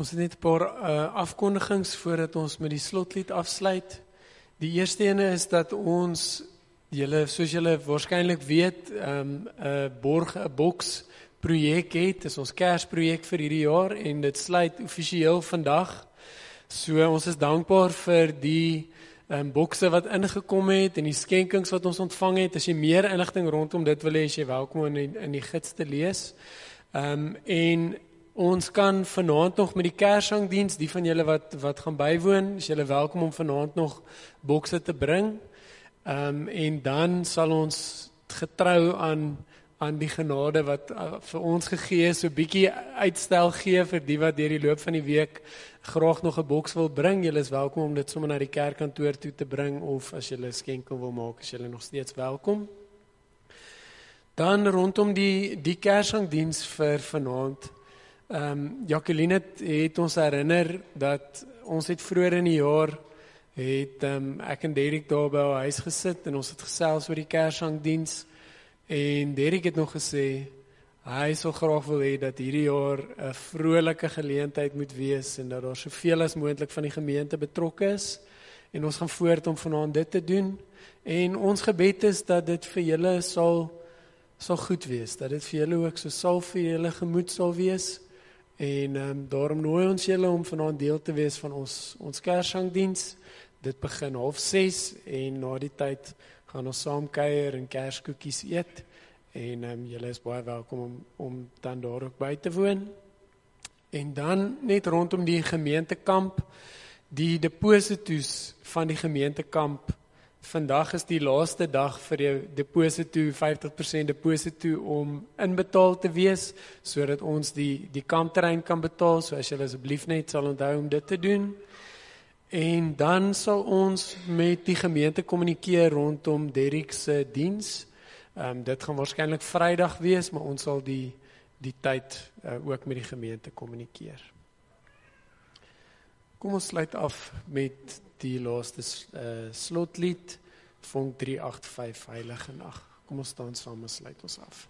Ons het net 'n paar afkondigings voordat ons met die slotlied afsluit. Die eerste ene is dat ons, soos julle waarskynlik weet, 'n boks projek het. Dit is ons Kersprojek vir hierdie jaar en dit sluit offisieel vandag. So ons is dankbaar vir die bokse wat ingekom het en die skenkings wat ons ontvang het. As jy meer inligting rondom dit wil hê, is jy welkom om in die gids te lees. En ons kan vanaand nog met die Kershangdiens, die van julle wat gaan bywoon, is julle welkom om vanaand nog bokse te bring. En dan sal ons getrou aan die genade wat vir ons gegee is, so 'n bietjie uitstel gee vir die wat deur die loop van die week graag nog 'n boks wil bring. Julle is welkom om dit sommer na die kerkkantoor toe te bring, of as julle 'n skenking wil maak, is julle nog steeds welkom. Dan rondom die Kershangdiens vir vanaand. Jacqueline het ons herinner dat ons het vroeër in die jaar ek en Derek daar by haar huis gesit en ons het gesels oor die Kershangdiens. En Derek het nog gesê hy sou graag wil hê dat hierdie jaar 'n vrolike geleentheid moet wees en dat daar soveel as moontlik van die gemeente betrokke is. En ons gaan voort om vanaand dit te doen. En ons gebed is dat dit vir julle sal goed wees, dat dit vir julle ook so sal vir julle gemoed sal wees. En daarom nooi ons julle om vanaand deel te wees van ons Kershangdiens. Dit begin 6:30 en na die tyd gaan ons saam kuier en kerskoekies eet. En julle is baie welkom om dan daar ook by te woon. En dan net rondom die gemeentekamp, die deposito's van die gemeentekamp. Vandag is die laaste dag vir jou deposito, 50% deposito om inbetaal te wees, sodat ons die kampterrein kan betaal. So as julle asseblief net sal onthou om dit te doen. En dan sal ons met die gemeente kommunikeer rondom Derek se diens. Dit gaan waarskynlik Vrydag wees, maar ons sal die tyd ook met die gemeente kommunikeer. Kom ons sluit af met die laaste slotlied, Vonk 385, Heilige Nag. Kom ons staan saam en sluit ons af.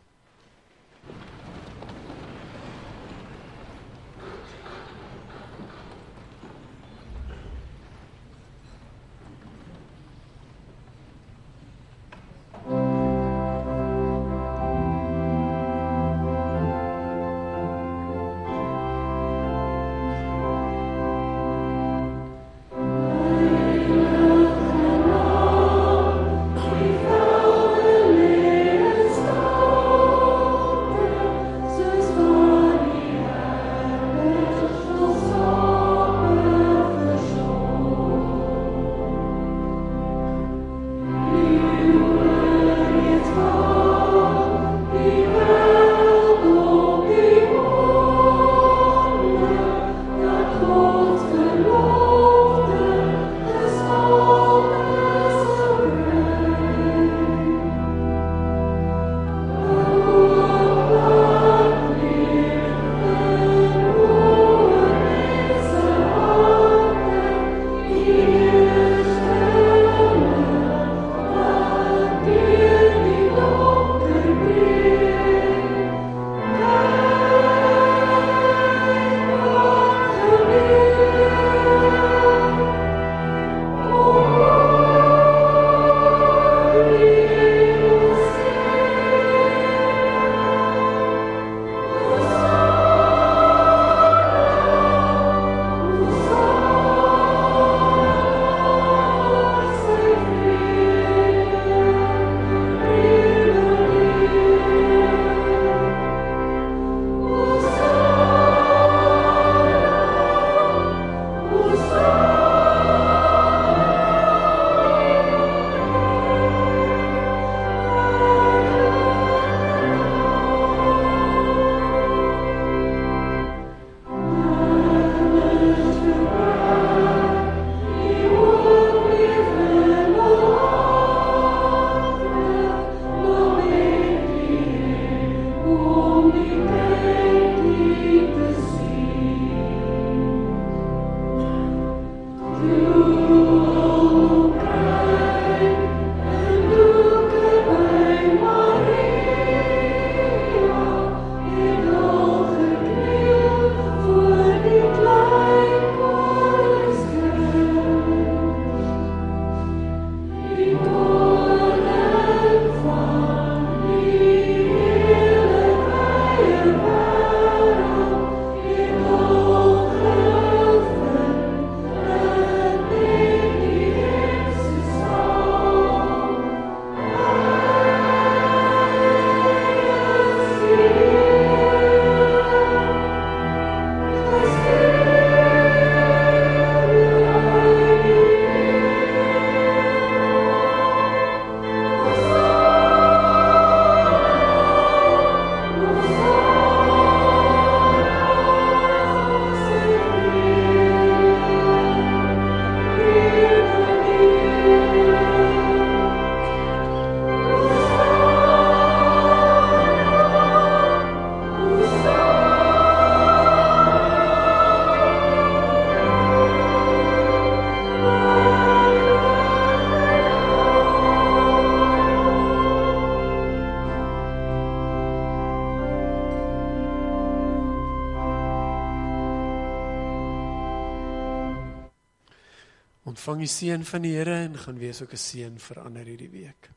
Ontvang die seën van die Here en gaan wees ook 'n seën vir ander hierdie week.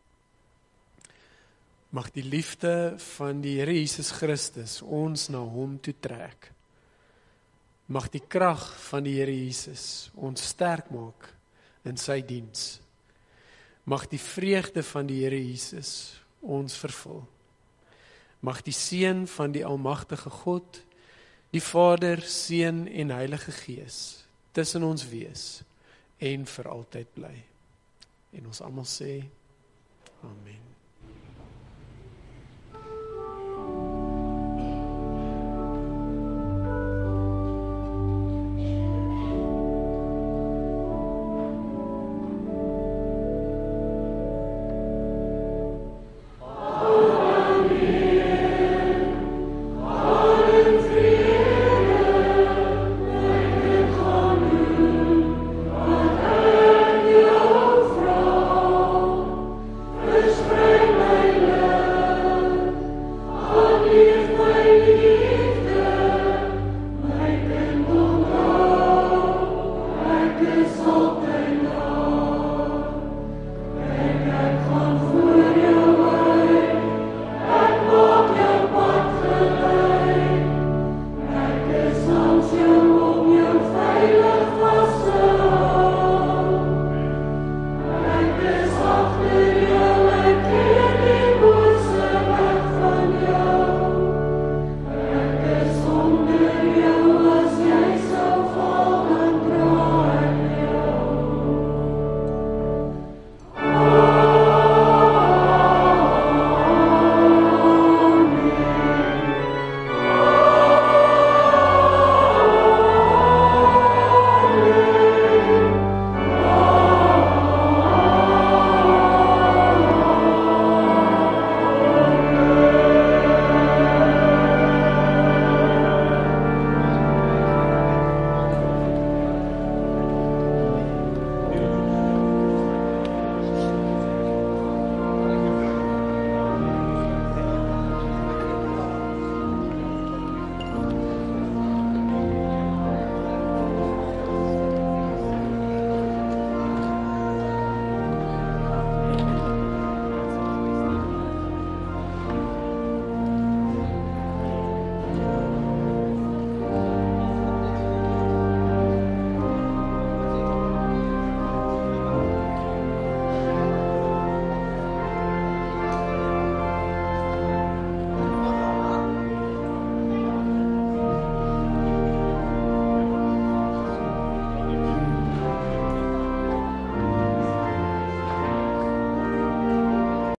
Mag die liefde van die Here Jesus Christus ons na hom toe trek. Mag die krag van die Here Jesus ons sterk maak in sy diens. Mag die vreugde van die Here Jesus ons vervul. Mag die seën van die almagtige God, die Vader, Seun en Heilige Gees tussen ons wees en vir altyd bly. En ons almal sê